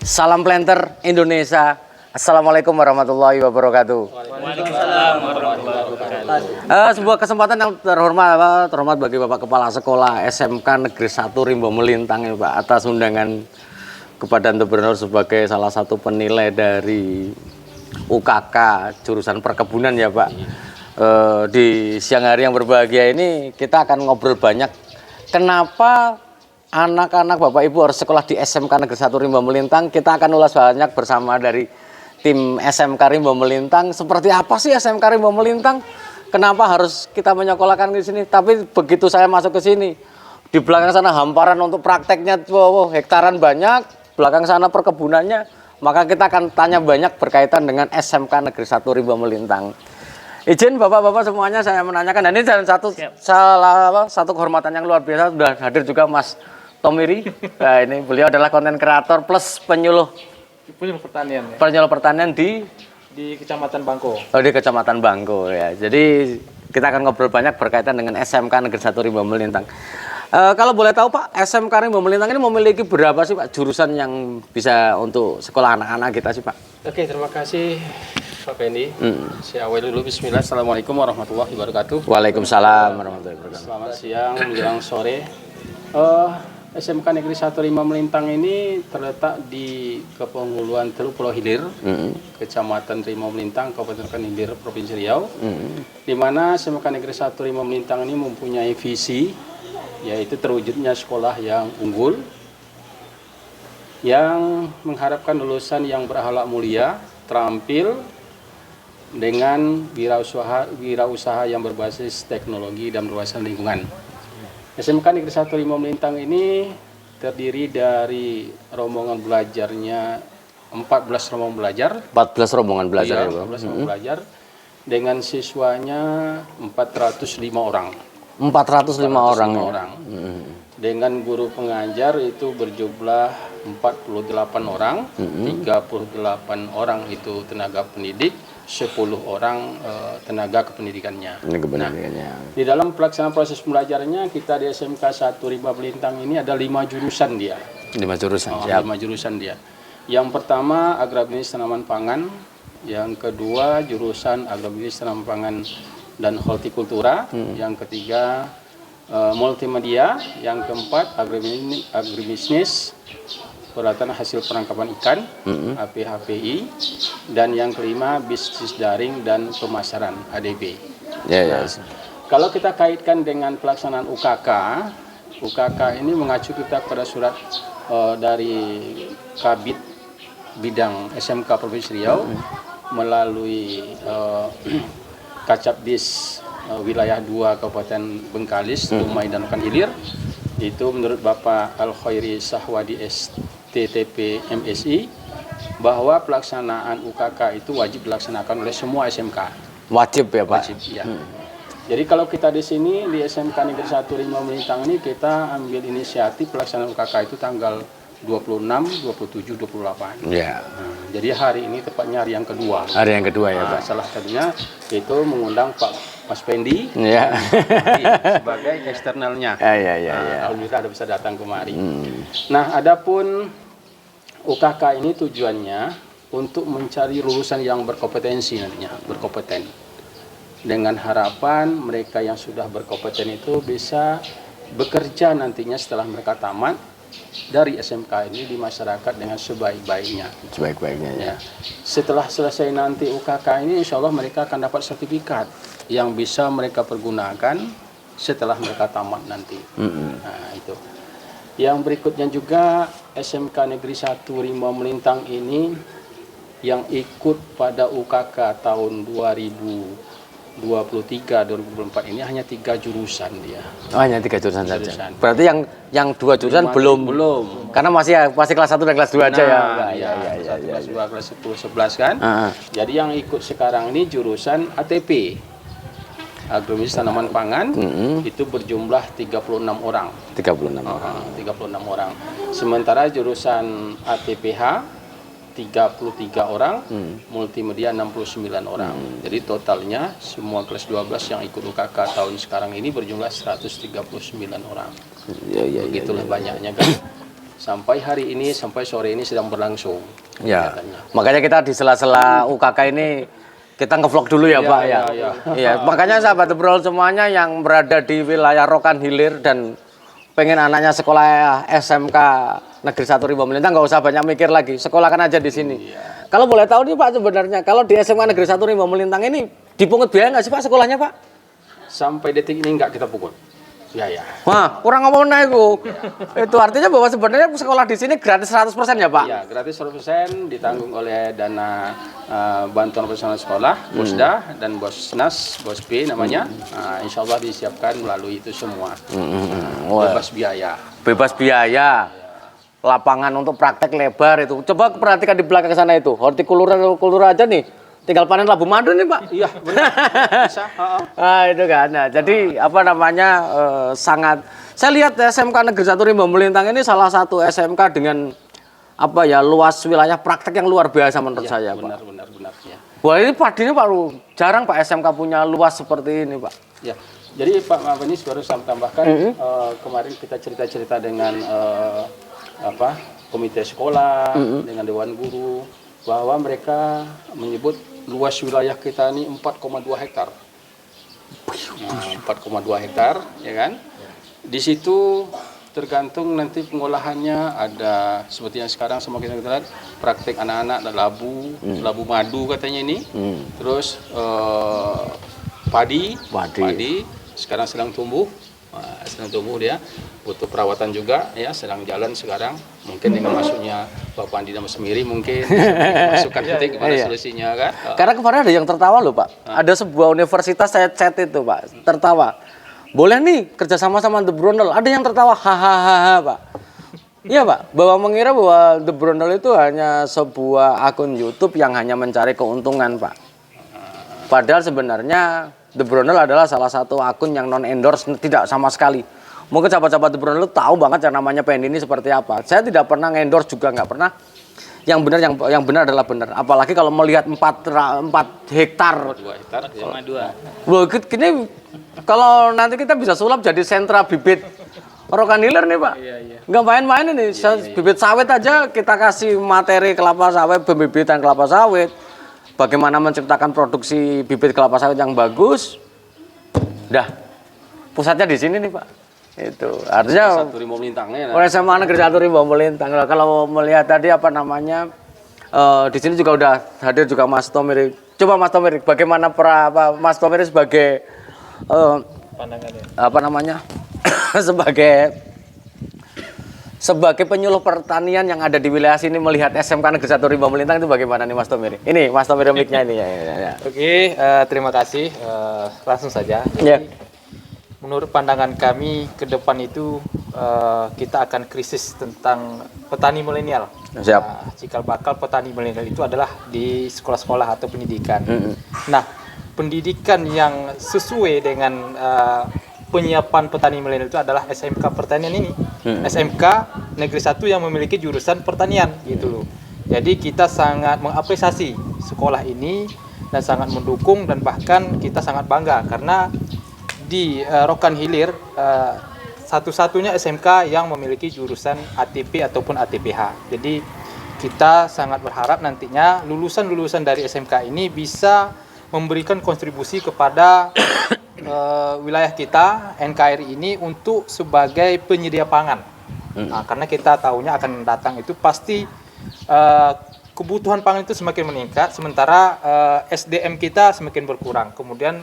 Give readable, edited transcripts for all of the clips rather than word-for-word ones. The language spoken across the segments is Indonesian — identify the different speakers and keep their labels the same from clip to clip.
Speaker 1: Salam planter Indonesia. Assalamualaikum warahmatullahi wabarakatuh.
Speaker 2: Waalaikumsalam warahmatullahi wabarakatuh.
Speaker 1: Sebuah kesempatan yang terhormat bagi Bapak Kepala Sekolah SMK Negeri 1 Rimbo Melintang ya Pak, atas undangan kepada Ente Gubernur sebagai salah satu penilai dari UKK jurusan perkebunan ya Pak. Di siang hari yang berbahagia ini kita akan ngobrol banyak kenapa anak-anak Bapak Ibu harus sekolah di SMK Negeri 1 Rimbo Melintang. Kita akan ulas banyak bersama dari tim SMK Rimbo Melintang. Seperti apa sih SMK Rimbo Melintang? Kenapa harus kita menyekolahkan di sini? Tapi begitu saya masuk ke sini, di belakang sana hamparan untuk prakteknya, wow, hektaran banyak, belakang sana perkebunannya. Maka kita akan tanya banyak berkaitan dengan SMK Negeri 1 Rimbo Melintang. Izin Bapak-bapak semuanya saya menanyakan. Dan ini satu kehormatan yang luar biasa, sudah hadir juga Mas Tomiri. Nah, ini beliau adalah konten kreator plus penyuluh
Speaker 2: pertanian ya?
Speaker 1: Penyuluh pertanian di
Speaker 2: Kecamatan Bangko.
Speaker 1: Oh, di Kecamatan Bangko ya. Jadi kita akan ngobrol banyak berkaitan dengan SMK Negeri 1 Rimbo Melintang. Kalau boleh tahu Pak, SMK Rimbo Melintang ini memiliki berapa sih Pak jurusan yang bisa untuk sekolah anak-anak kita sih Pak?
Speaker 2: Oke, terima kasih Pak Fendi. Saya awali dulu. Bismillah. Assalamualaikum warahmatullahi wabarakatuh.
Speaker 1: Waalaikumsalam warahmatullahi wabarakatuh.
Speaker 2: Selamat siang menjelang sore. SMK Negeri 1 Rimbo Melintang ini terletak di Kepenghuluan Teluk Pulau Hilir, Kecamatan Rimbo Melintang, Kabupaten Hilir, Provinsi Riau. Di mana SMK Negeri 1 Rimbo Melintang ini mempunyai visi, yaitu terwujudnya sekolah yang unggul, yang mengharapkan lulusan yang berakhlak mulia, terampil, dengan wirausaha yang berbasis teknologi dan berbasis lingkungan. SMK Negeri 1 Rimbo Melintang ini terdiri dari rombongan belajarnya 14 rombongan belajar.
Speaker 1: 14 rombongan belajar
Speaker 2: Iya,
Speaker 1: ya Pak?
Speaker 2: 14 rombongan belajar dengan siswanya 405 orang.
Speaker 1: 405 orang.
Speaker 2: Dengan guru pengajar itu berjumlah 48 orang, 38 orang itu tenaga pendidik, 10 orang tenaga kependidikannya. Di dalam pelaksanaan proses pembelajarannya kita di SMK 1 Rimbo Melintang ini ada 5 jurusan dia.
Speaker 1: 5 jurusan.
Speaker 2: 5 jurusan dia. Yang pertama agraris tanaman pangan, yang kedua jurusan agraris tanaman pangan dan hortikultura, yang ketiga multimedia, yang keempat agribisnis, peralatan hasil penangkapan ikan, APHPI, dan yang kelima bisnis daring dan pemasaran, ADB. Kalau kita kaitkan dengan pelaksanaan UKK ini mengacu kita pada surat dari Kabid Bidang SMK Provinsi Riau melalui Kacabdis wilayah 2 Kabupaten Bengkalis, Dumai dan Pekan Hilir. Itu menurut Bapak Al-Khairi Sahwadi STTP MSI bahwa pelaksanaan UKK itu wajib dilaksanakan oleh semua SMK.
Speaker 1: Wajib ya Pak?
Speaker 2: Wajib, ya. Jadi kalau kita di sini di SMK Negeri 1 Rimbo Melintang ini kita ambil inisiatif pelaksanaan UKK itu tanggal 26, 27, 28.
Speaker 1: Ya.
Speaker 2: Jadi hari ini tepatnya hari yang kedua.
Speaker 1: Hari yang kedua ya Pak?
Speaker 2: Salah satunya itu mengundang Pak Mas Pendi sebagai eksternalnya. Alhamdulillah ada bisa datang kemari. Nah, adapun UKK ini tujuannya untuk mencari lulusan yang berkompetensi nantinya, berkompeten. Dengan harapan mereka yang sudah berkompeten itu bisa bekerja nantinya setelah mereka tamat dari SMK ini di masyarakat dengan sebaik-baiknya. Ya. Setelah selesai nanti UKK ini, insya Allah mereka akan dapat sertifikat yang bisa mereka pergunakan setelah mereka tamat nanti. Nah, itu. Yang berikutnya juga SMK Negeri 1 Rimbo Melintang ini yang ikut pada UKK tahun 2023-2024 ini hanya 3 jurusan dia.
Speaker 1: Oh, hanya 3 jurusan saja. Berarti yang 2 jurusan belum. Karena masih kelas 1 dan kelas 2 aja ya.
Speaker 2: Kelas 2, kelas 10, 11 kan. Jadi yang ikut sekarang ini jurusan ATP. Agronomis tanaman pangan itu berjumlah 36 orang. 36 orang. Sementara jurusan ATPH 33 orang, multimedia 69 orang. Jadi totalnya semua kelas 12 yang ikut UKK tahun sekarang ini berjumlah 139 orang. Begitulah banyaknya kan. sampai hari ini, sampai sore ini sedang berlangsung.
Speaker 1: Ya, makanya kita di sela-sela UKK ini kita ngevlog dulu ya, Pak ya. Iya, makanya sahabat The Brol semuanya yang berada di wilayah Rokan Hilir dan pengen anaknya sekolah SMK Negeri 1 Rimba Melintang, nggak usah banyak mikir lagi, sekolahkan aja di sini. Kalau boleh tahu nih Pak, sebenarnya kalau di SMK Negeri 1 Rimba Melintang ini dipungut biaya nggak sih Pak sekolahnya Pak?
Speaker 2: Sampai detik ini nggak kita pungut. Ya.
Speaker 1: Wah, kurang ngomong itu. Itu artinya bahwa sebenarnya sekolah di sini gratis 100% ya, Pak?
Speaker 2: Ya, gratis 100% ditanggung oleh dana bantuan operasional sekolah, Bosda dan Bosnas, Bosp namanya. Insya Allah disiapkan melalui itu semua. Bebas biaya.
Speaker 1: Bebas biaya. Lapangan untuk praktek lebar itu. Coba perhatikan di belakang sana itu. Hortikultura aja nih. Tinggal panen labu madu nih Pak.
Speaker 2: Iya benar. Bisa.
Speaker 1: Itu kan. Nah, jadi apa namanya sangat. Saya lihat SMK Negeri 1 Rimba Melintang ini salah satu SMK dengan apa ya luas wilayah praktek yang luar biasa menurut saya Pak.
Speaker 2: Benar ya.
Speaker 1: Wah ini padinya Pak, jarang Pak SMK punya luas seperti ini Pak.
Speaker 2: Ya. Jadi Pak Mavenis baru saya tambahkan kemarin kita cerita-cerita dengan komite sekolah dengan dewan guru bahwa mereka menyebut luas wilayah kita ini 4,2 hektar. Nah, 4,2 hektar, ya kan? Di situ tergantung nanti pengolahannya ada seperti yang sekarang sama kita lihat praktek anak-anak ada labu madu katanya ini. Terus padi sekarang sedang tumbuh. Sedang tumbuh dia butuh perawatan juga ya, sedang jalan sekarang mungkin dengan masuknya Bapak Andi Damas Semiri mungkin masukkan titik gimana solusinya kan.
Speaker 1: Karena kemarin ada yang tertawa loh Pak, ada sebuah universitas saya chat itu Pak, tertawa boleh nih kerjasama sama The Brondel, ada yang tertawa hahaha Pak. Iya Pak, bahwa mengira bahwa The Brondel itu hanya sebuah akun YouTube yang hanya mencari keuntungan Pak. Padahal sebenarnya The Brondel adalah salah satu akun yang non-endorse, tidak sama sekali. Mungkin sahabat-sahabat The Brondel tahu banget yang namanya PND ini seperti apa. Saya tidak pernah endorse juga, nggak pernah. Yang benar adalah benar. Apalagi kalau melihat 4 hektar.
Speaker 2: 2 hektar, sama 2.
Speaker 1: Loh, ini kalau nanti kita bisa sulap jadi sentra bibit Rokan Hilir nih Pak.
Speaker 2: Iya.
Speaker 1: Nggak main-main ini. Bibit sawit aja kita kasih materi kelapa sawit, pembibitan kelapa sawit. Bagaimana menciptakan produksi bibit kelapa sawit yang bagus. Dah, pusatnya di sini nih Pak. Itu artinya
Speaker 2: Satu Rimba Melintang ya.
Speaker 1: oleh SMA Negeri 1 Rimba Melintang. Kalau melihat tadi apa namanya di sini juga udah hadir juga Mas Tomiri. Coba Mas Tomiri, bagaimana Mas Tomiri sebagai
Speaker 2: pandangannya?
Speaker 1: Apa namanya sebagai penyuluh pertanian yang ada di wilayah sini melihat SMK Negeri 1 Rimba Melintang itu bagaimana nih Mas Tomiri? Ini Mas Tomiri mic-nya ini ya.
Speaker 3: Oke, terima kasih. Langsung saja. Jadi, menurut pandangan kami ke depan itu kita akan krisis tentang petani milenial.
Speaker 1: Siap.
Speaker 3: Cikal bakal petani milenial itu adalah di sekolah-sekolah atau pendidikan. Nah, pendidikan yang sesuai dengan penyiapan petani milenial itu adalah SMK pertanian ini. SMK Negeri 1 yang memiliki jurusan pertanian gitu loh. Jadi kita sangat mengapresiasi sekolah ini dan sangat mendukung dan bahkan kita sangat bangga karena di Rokan Hilir satu-satunya SMK yang memiliki jurusan ATP ataupun ATPH. Jadi kita sangat berharap nantinya lulusan-lulusan dari SMK ini bisa memberikan kontribusi kepada wilayah kita NKRI ini untuk sebagai penyedia pangan. Nah, karena kita tahunya akan datang itu pasti kebutuhan pangan itu semakin meningkat, sementara SDM kita semakin berkurang. Kemudian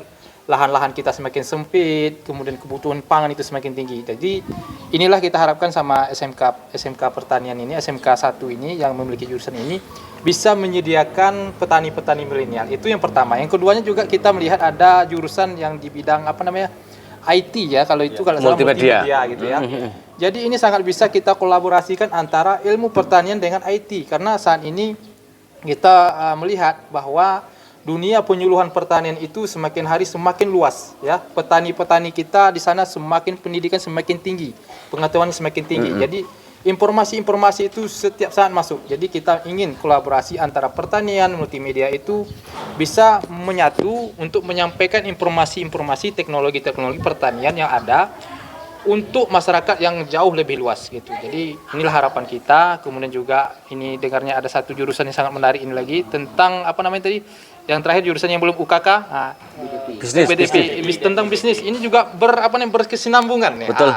Speaker 3: lahan-lahan kita semakin sempit, kemudian kebutuhan pangan itu semakin tinggi. Jadi inilah kita harapkan sama SMK pertanian ini, SMK 1 ini yang memiliki jurusan ini bisa menyediakan petani-petani milenial. Itu yang pertama. Yang keduanya juga kita melihat ada jurusan yang di bidang IT ya, kalau itu kalau multimedia gitu ya. Jadi ini sangat bisa kita kolaborasikan antara ilmu pertanian dengan IT karena saat ini kita melihat bahwa dunia penyuluhan pertanian itu semakin hari semakin luas ya. Petani-petani kita di sana semakin pendidikan semakin tinggi, pengetahuan semakin tinggi. Jadi informasi-informasi itu setiap saat masuk. Jadi kita ingin kolaborasi antara pertanian, multimedia itu bisa menyatu untuk menyampaikan informasi-informasi teknologi-teknologi pertanian yang ada untuk masyarakat yang jauh lebih luas gitu. Jadi inilah harapan kita. Kemudian juga ini dengarnya ada satu jurusan yang sangat menarik ini lagi tentang apa namanya tadi? Yang terakhir jurusan yang belum UKK, BDP, tentang bisnis. Ini juga berkesinambungan ya.
Speaker 1: Betul.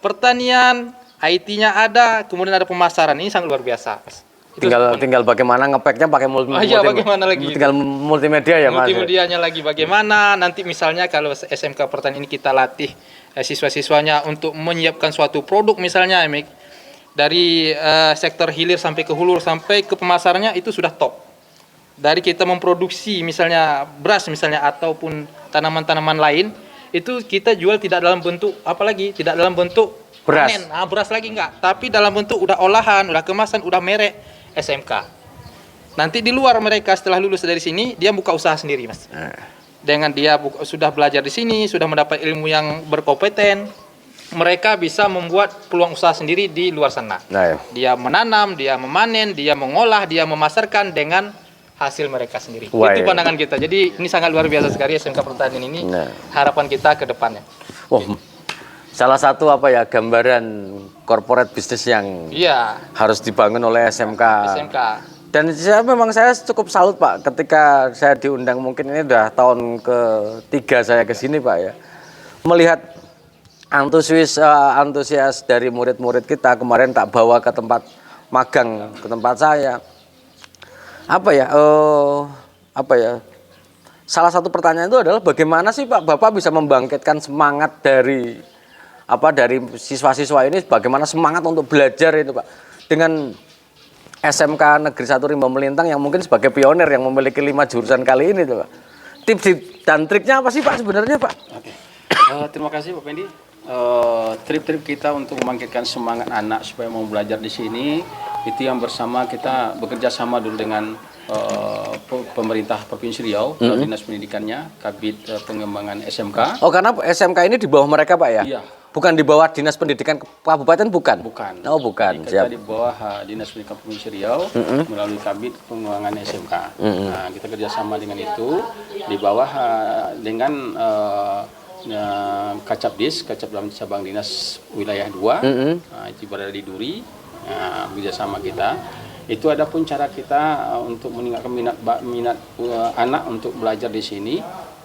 Speaker 3: Pertanian, IT-nya ada, kemudian ada pemasaran. Ini sangat luar biasa, Mas.
Speaker 1: Tinggal bagaimana ngepacknya pakai
Speaker 3: bagaimana lagi
Speaker 1: tinggal multimedia ya Mas.
Speaker 3: Multimedianya lagi bagaimana, nanti misalnya kalau SMK Pertanian ini kita latih siswa-siswanya untuk menyiapkan suatu produk misalnya dari sektor hilir sampai ke hulu sampai ke pemasarannya itu sudah top. Dari kita memproduksi misalnya beras misalnya ataupun tanaman-tanaman lain itu kita jual tidak dalam bentuk tidak dalam bentuk
Speaker 1: beras.
Speaker 3: Panen. Beras lagi enggak, tapi dalam bentuk udah olahan, udah kemasan, udah merek SMK. Nanti di luar mereka setelah lulus dari sini dia buka usaha sendiri, Mas. Dengan dia sudah belajar di sini, sudah mendapat ilmu yang berkompeten, mereka bisa membuat peluang usaha sendiri di luar sana. Dia menanam, dia memanen, dia mengolah, dia memasarkan dengan hasil mereka sendiri. Itu pandangan kita. Jadi ini sangat luar biasa sekali SMK Pertanian ini. Harapan kita ke depannya.
Speaker 1: Salah satu gambaran corporate bisnis yang harus dibangun oleh SMK. Dan saya cukup salut Pak ketika saya diundang, mungkin ini udah tahun ke-3 saya ke sini Pak ya. Melihat antusias dari murid-murid kita, kemarin tak bawa ke tempat magang, ke tempat saya. Salah satu pertanyaan itu adalah bagaimana sih Pak Bapak bisa membangkitkan semangat dari siswa-siswa ini, bagaimana semangat untuk belajar itu Pak dengan SMK Negeri 1 Rimba Melintang yang mungkin sebagai pionir yang memiliki 5 jurusan kali ini tuh Pak. Tips dan triknya apa sih Pak sebenarnya Pak?
Speaker 2: Terima kasih Pak Pendi. Trip-trip kita untuk membangkitkan semangat anak supaya mau belajar di sini itu yang bersama kita bekerja sama dulu dengan pemerintah Provinsi Riau, Dinas Pendidikannya, Kabid Pengembangan SMK.
Speaker 1: Karena SMK ini di bawah mereka Pak ya?
Speaker 2: Iya.
Speaker 1: Bukan di bawah Dinas Pendidikan Kabupaten, bukan?
Speaker 2: Bukan.
Speaker 1: Bukan.
Speaker 2: Kita di bawah Dinas Pendidikan Provinsi Riau melalui Kabid Pengembangan SMK. Nah, kita kerjasama dengan itu di bawah dengan Kacabdis, Kacab Cabang Dinas Wilayah 2, itu berada di Duri, kerjasama kita. Itu ada pun cara kita untuk meningkatkan minat anak untuk belajar di sini.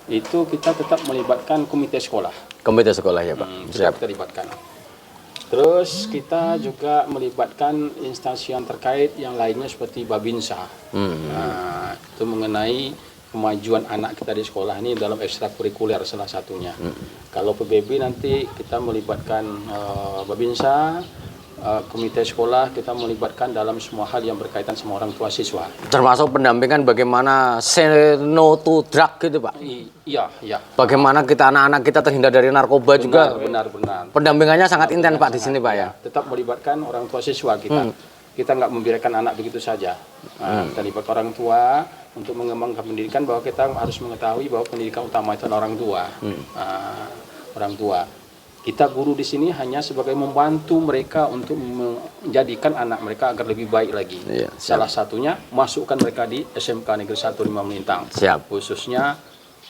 Speaker 2: Itu kita tetap melibatkan komite sekolah.
Speaker 1: Komite sekolah ya Pak.
Speaker 2: Siap. Kita libatkan. Terus kita juga melibatkan instansi yang terkait yang lainnya seperti Babinsa. Itu mengenai kemajuan anak kita di sekolah ini dalam ekstrakurikuler salah satunya. Kalau PBB nanti kita melibatkan Babinsa. Komite sekolah kita melibatkan dalam semua hal yang berkaitan sama orang tua siswa.
Speaker 1: Termasuk pendampingan bagaimana say no to drug gitu Pak?
Speaker 2: Iya.
Speaker 1: Bagaimana kita anak-anak kita terhindar dari narkoba juga?
Speaker 2: Benar.
Speaker 1: Pendampingannya sangat intens Pak di sini Pak ya?
Speaker 2: Tetap melibatkan orang tua siswa kita. Kita nggak membiarkan anak begitu saja. Kita libat orang tua untuk mengembangkan pendidikan, bahwa kita harus mengetahui bahwa pendidikan utama itu adalah orang tua. Orang tua. Kita guru di sini hanya sebagai membantu mereka untuk menjadikan anak mereka agar lebih baik lagi. Salah satunya masukkan mereka di SMK Negeri 1 Rimba Melintang. Khususnya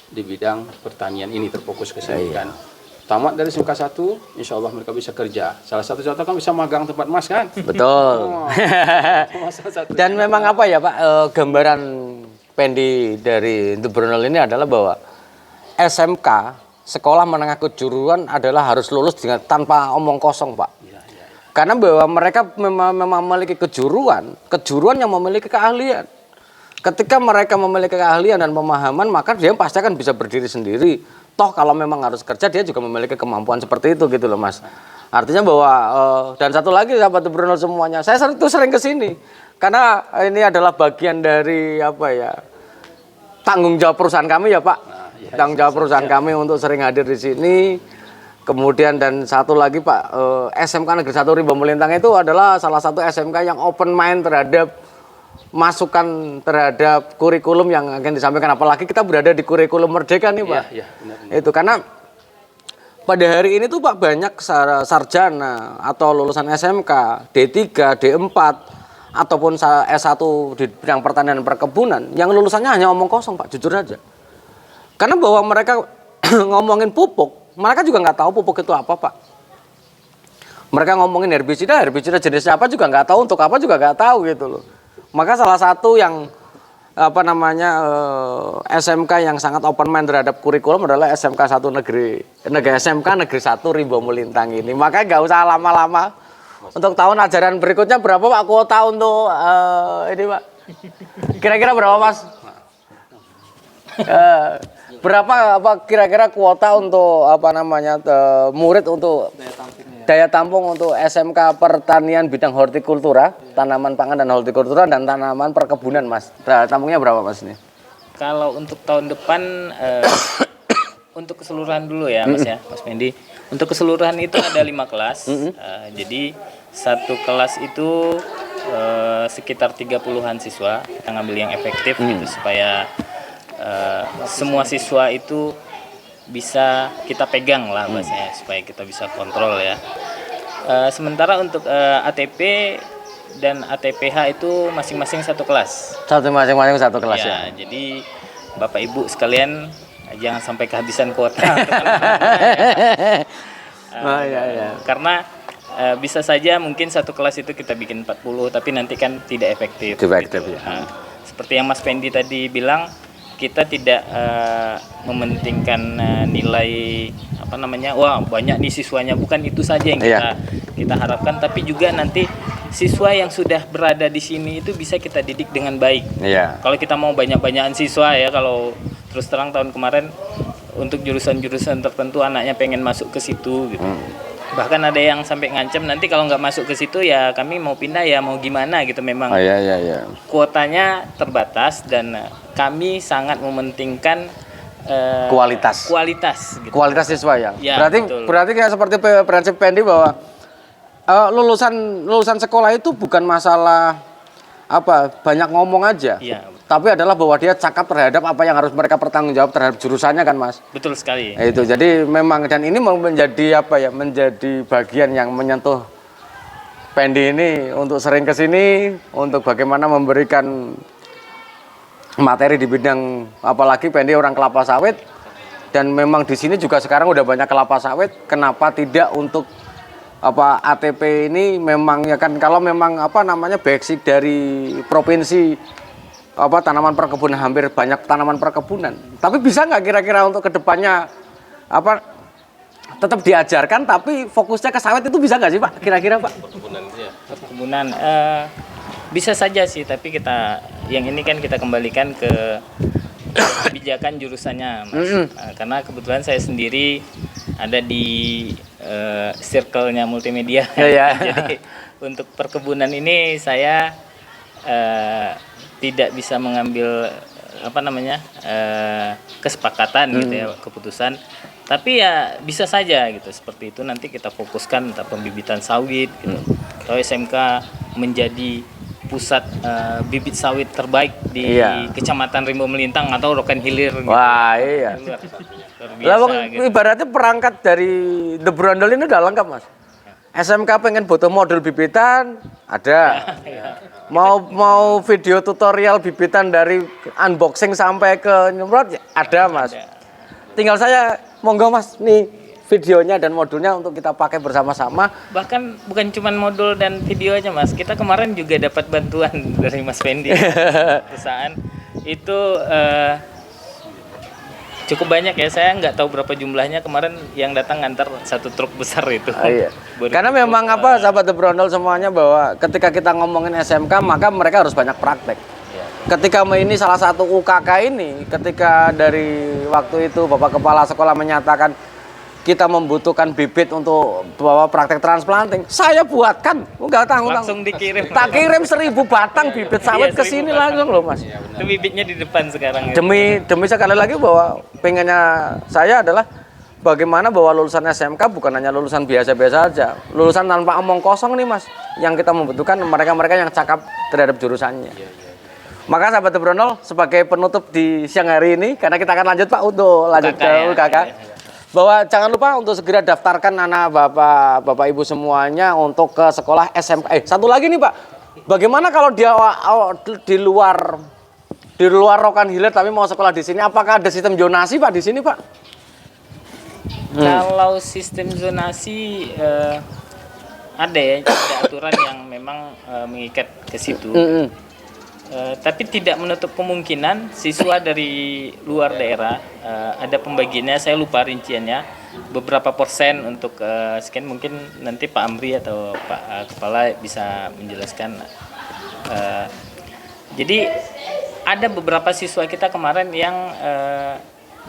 Speaker 2: di bidang pertanian ini terfokus ke pendidikan. Tamat dari SMK 1, insya Allah mereka bisa kerja. Salah satu contoh kan bisa magang tempat Mas kan?
Speaker 1: Betul. Dan memang apa ya Pak, gambaran Pendi dari The Brunel ini adalah bahwa SMK sekolah menengah kejuruan adalah harus lulus tanpa omong kosong Pak. Karena bahwa mereka memang memiliki kejuruan yang memiliki keahlian. Ketika mereka memiliki keahlian dan pemahaman, maka dia pasti akan bisa berdiri sendiri. Toh kalau memang harus kerja, dia juga memiliki kemampuan seperti itu gitu loh Mas. Artinya bahwa dan satu lagi sahabat Brunel semuanya, saya sering ke sini karena ini adalah bagian dari tanggung jawab perusahaan kami ya Pak. Tanggung jawab perusahaan kami untuk sering hadir di sini. Kemudian dan satu lagi Pak, SMK Negeri 1 Rimba Melintang itu adalah salah satu SMK yang open mind terhadap masukan terhadap kurikulum yang akan disampaikan. Apalagi kita berada di kurikulum merdeka nih Pak.
Speaker 2: Benar.
Speaker 1: Itu karena pada hari ini tuh Pak banyak sarjana atau lulusan SMK, D3, D4 ataupun S1 di bidang pertanian dan perkebunan yang lulusannya hanya omong kosong Pak, jujur aja. Karena bahwa mereka ngomongin pupuk, mereka juga nggak tahu pupuk itu apa Pak. Mereka ngomongin herbisida jenisnya apa juga nggak tahu, untuk apa juga nggak tahu gitu loh. Maka salah satu yang SMK yang sangat open mind terhadap kurikulum adalah SMK 1 SMK Negeri 1 Rimbo Melintang ini. Makanya nggak usah lama-lama. Untuk tahun ajaran berikutnya berapa Pak kuota untuk ini Pak? Kira-kira berapa Mas? Berapa kira-kira kuota untuk murid untuk daya tampung untuk SMK Pertanian bidang hortikultura, tanaman pangan dan hortikultura dan tanaman perkebunan Mas. Daya tampungnya berapa Mas ini?
Speaker 4: Kalau untuk tahun depan untuk keseluruhan dulu ya Mas ya, Mas Pendi. Untuk keseluruhan itu ada 5 kelas. Jadi satu kelas itu sekitar 30-an siswa. Kita ngambil yang efektif gitu supaya semua siswa itu bisa kita pegang lah bahasanya, supaya kita bisa kontrol ya. Sementara untuk ATP dan ATPH itu masing-masing satu kelas.
Speaker 1: Masing-masing satu kelas ya.
Speaker 4: Jadi Bapak Ibu sekalian jangan sampai kehabisan kuota. Karena bisa saja mungkin satu kelas itu kita bikin 40 tapi nanti kan tidak efektif. Gitu.
Speaker 1: Ya.
Speaker 4: Seperti yang Mas Pendi tadi bilang, kita tidak mementingkan nilai wah banyak nih siswanya, bukan itu saja yang kita harapkan, tapi juga nanti siswa yang sudah berada di sini itu bisa kita didik dengan baik. Kalau kita mau banyak-banyakan siswa ya, kalau terus terang tahun kemarin untuk jurusan-jurusan tertentu anaknya pengen masuk ke situ gitu. Bahkan ada yang sampai ngancam nanti kalau nggak masuk ke situ ya kami mau pindah ya mau gimana gitu. Memang kuotanya terbatas dan kami sangat mementingkan
Speaker 1: kualitas
Speaker 4: gitu.
Speaker 1: Kualitas siswa ya. Berarti kayak seperti prinsip Pendi bahwa lulusan sekolah itu bukan masalah banyak ngomong aja. Tapi adalah bahwa dia cakap terhadap apa yang harus mereka bertanggung jawab terhadap jurusannya kan Mas.
Speaker 4: Betul sekali.
Speaker 1: Itu jadi memang, dan ini mau menjadi menjadi bagian yang menyentuh Pendi ini untuk sering kesini untuk bagaimana memberikan materi di bidang, apalagi Pendi orang kelapa sawit dan memang di sini juga sekarang udah banyak kelapa sawit. Kenapa tidak untuk ATP ini memang ya kan, kalau memang basic dari provinsi tanaman perkebunan, hampir banyak tanaman perkebunan. Tapi bisa nggak kira-kira untuk kedepannya tetap diajarkan tapi fokusnya ke sawit, itu bisa nggak sih Pak kira-kira Pak?
Speaker 4: Perkebunan bisa saja sih, tapi kita yang ini kan kita kembalikan ke kebijakan jurusannya Mas. Karena kebetulan saya sendiri ada di circle-nya multimedia. Jadi untuk perkebunan ini saya tidak bisa mengambil kesepakatan gitu ya, keputusan. Tapi ya bisa saja gitu, seperti itu nanti kita fokuskan untuk pembibitan sawit gitu. Atau SMK menjadi pusat bibit sawit terbaik di Kecamatan Rimbo Melintang atau Rokan Hilir gitu.
Speaker 1: Wah iya. Gitu. Ibaratnya perangkat dari The Brondel ini udah lengkap Mas. SMK pengen butuh modul bibitan ada. Mau video tutorial bibitan dari unboxing sampai ke nyemprot ada Mas. Tinggal saya monggo Mas nih videonya dan modulnya untuk kita pakai bersama-sama.
Speaker 4: Bahkan bukan cuma modul dan video aja Mas, kita kemarin juga dapat bantuan dari Mas Pendi perusahaan itu cukup banyak ya, saya nggak tahu berapa jumlahnya, kemarin yang datang ngantar satu truk besar itu.
Speaker 1: Karena memang sahabat The Brondel semuanya, bahwa ketika kita ngomongin SMK maka mereka harus banyak praktek. Ketika ini salah satu UKK ini, ketika dari waktu itu Bapak Kepala Sekolah menyatakan kita membutuhkan bibit untuk bawa praktek transplanting, saya buatkan,
Speaker 4: langsung dikirim.
Speaker 1: Tak kirim 1000 batang bibit sawit ke sini langsung loh Mas.
Speaker 4: Itu bibitnya di depan sekarang.
Speaker 1: Demi sekali lagi bahwa pengennya saya adalah bagaimana bahwa lulusan SMK bukan hanya lulusan biasa-biasa aja, lulusan tanpa omong kosong nih Mas. Yang kita membutuhkan mereka-mereka yang cakap terhadap jurusannya. Maka sahabat The Brondel, sebagai penutup di siang hari ini, karena kita akan lanjut Pak untuk lanjut ke UKK. Bahwa jangan lupa untuk segera daftarkan anak bapak ibu semuanya untuk ke sekolah SMK. Satu lagi nih Pak, bagaimana kalau dia di luar Rokan Hilir tapi mau sekolah di sini, apakah ada sistem zonasi Pak di sini Pak?
Speaker 4: Kalau sistem zonasi ada ya, ada aturan yang memang mengikat ke situ. Tapi tidak menutup kemungkinan siswa dari luar daerah ada pembagiannya, saya lupa rinciannya, beberapa persen untuk sekian, mungkin nanti Pak Amri atau Pak Kepala bisa menjelaskan. Jadi ada beberapa siswa kita kemarin yang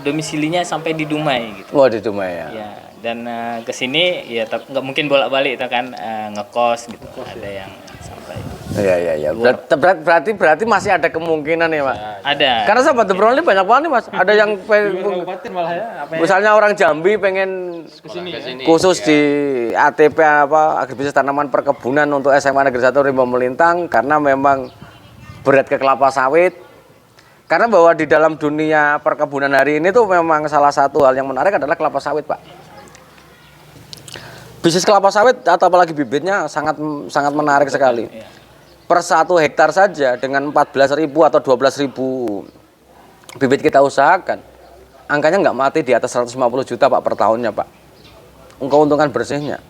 Speaker 4: domisilinya sampai di Dumai gitu.
Speaker 1: Oh, di Dumai ya.
Speaker 4: Ya, dan ke sini ya nggak mungkin bolak-balik itu kan, ngekos gitu. Ada yang sampai.
Speaker 1: Iya. Berarti masih ada kemungkinan ya, Mas.
Speaker 4: Ada.
Speaker 1: Karena sahabat The Brown ini banyak banget nih, Mas. Ada yang
Speaker 3: malah ya,
Speaker 1: misalnya orang Jambi pengen khusus di ATP agribisnis tanaman perkebunan untuk SMA Negeri 1 Rimba Melintang, karena memang berat ke kelapa sawit. Karena bahwa di dalam dunia perkebunan hari ini tuh memang salah satu hal yang menarik adalah kelapa sawit, Pak. Bisnis kelapa sawit atau apalagi bibitnya sangat menarik sekali. Per 1 hektar saja dengan 14.000 atau 12.000 bibit kita usahakan, angkanya nggak mati di atas 150 juta Pak per tahunnya, Pak. Keuntungan bersihnya.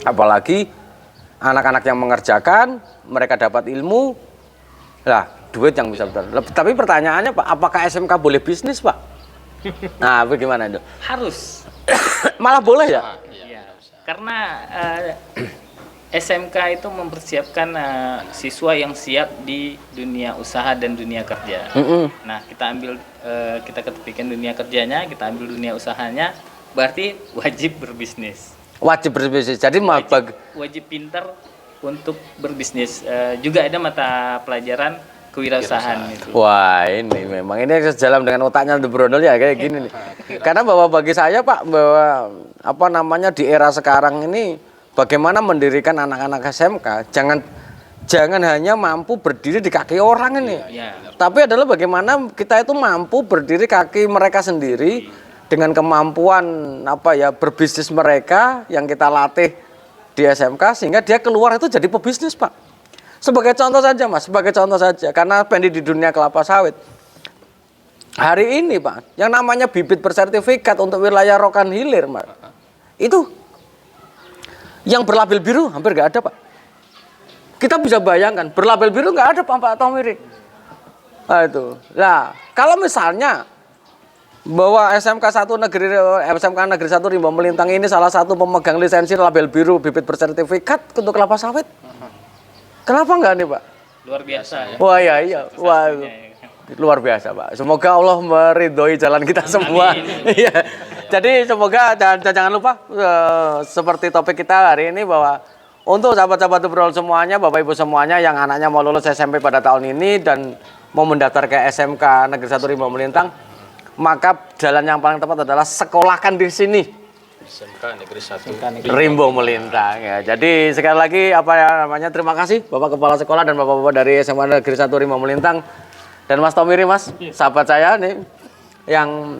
Speaker 1: Apalagi anak-anak yang mengerjakan, mereka dapat ilmu, lah duit yang bisa besar. Tapi pertanyaannya Pak, apakah SMK boleh bisnis, Pak? Nah, bagaimana itu?
Speaker 4: Harus.
Speaker 1: Malah boleh ya?
Speaker 4: Iya. Karena SMK itu mempersiapkan siswa yang siap di dunia usaha dan dunia kerja. Nah, kita ketepikan dunia kerjanya, kita ambil dunia usahanya, berarti wajib berbisnis.
Speaker 1: Wajib berbisnis. Jadi
Speaker 4: wajib pintar untuk berbisnis. Juga ada mata pelajaran kewirausahaan itu.
Speaker 1: Wah, ini memang ini sejalan dengan otaknya The Brondol ya kayak gini nih. Karena bahwa bagi saya Pak, bahwa di era sekarang ini bagaimana mendirikan anak-anak SMK, jangan hanya mampu berdiri di kaki orang ini. Tapi adalah bagaimana kita itu mampu berdiri kaki mereka sendiri dengan kemampuan berbisnis mereka yang kita latih di SMK, sehingga dia keluar itu jadi pebisnis, Pak. Sebagai contoh saja, Mas, karena Pendi di dunia kelapa sawit. Hari ini, Pak, yang namanya bibit bersertifikat untuk wilayah Rokan Hilir, Mas, itu yang berlabel biru hampir nggak ada, Pak. Kita bisa bayangkan, berlabel biru nggak ada, Pak Tomiri. Nah, itu. Nah, kalau misalnya bahwa SMK Negeri 1 Rimba Melintang ini salah satu pemegang lisensi label biru bibit bersertifikat untuk kelapa sawit, kenapa enggak nih, Pak?
Speaker 4: Luar biasa ya.
Speaker 1: Wah, iya. Wah, luar biasa, Pak. Semoga Allah meridhoi jalan kita semua. Iya. Jadi semoga jangan lupa seperti topik kita hari ini, bahwa untuk sahabat-sahabat The Brown semuanya, Bapak Ibu semuanya yang anaknya mau lulus SMP pada tahun ini dan mau mendaftar ke SMK Negeri 1 Rimba Melintang, maka jalan yang paling tepat adalah sekolahkan di sini.
Speaker 2: SMK Negeri 1
Speaker 1: Rimba Melintang ya. Jadi sekali lagi terima kasih Bapak Kepala Sekolah dan Bapak-bapak dari SMA Negeri 1 Rimba Melintang dan Mas Tomiri, Mas, sahabat saya nih yang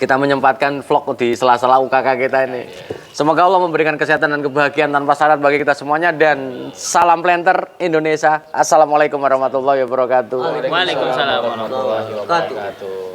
Speaker 1: kita menyempatkan vlog di sela-sela UKK kita ini. Semoga Allah memberikan kesehatan dan kebahagiaan tanpa syarat bagi kita semuanya, dan salam planter Indonesia. Assalamualaikum warahmatullahi wabarakatuh.
Speaker 4: Waalaikumsalam warahmatullahi wabarakatuh.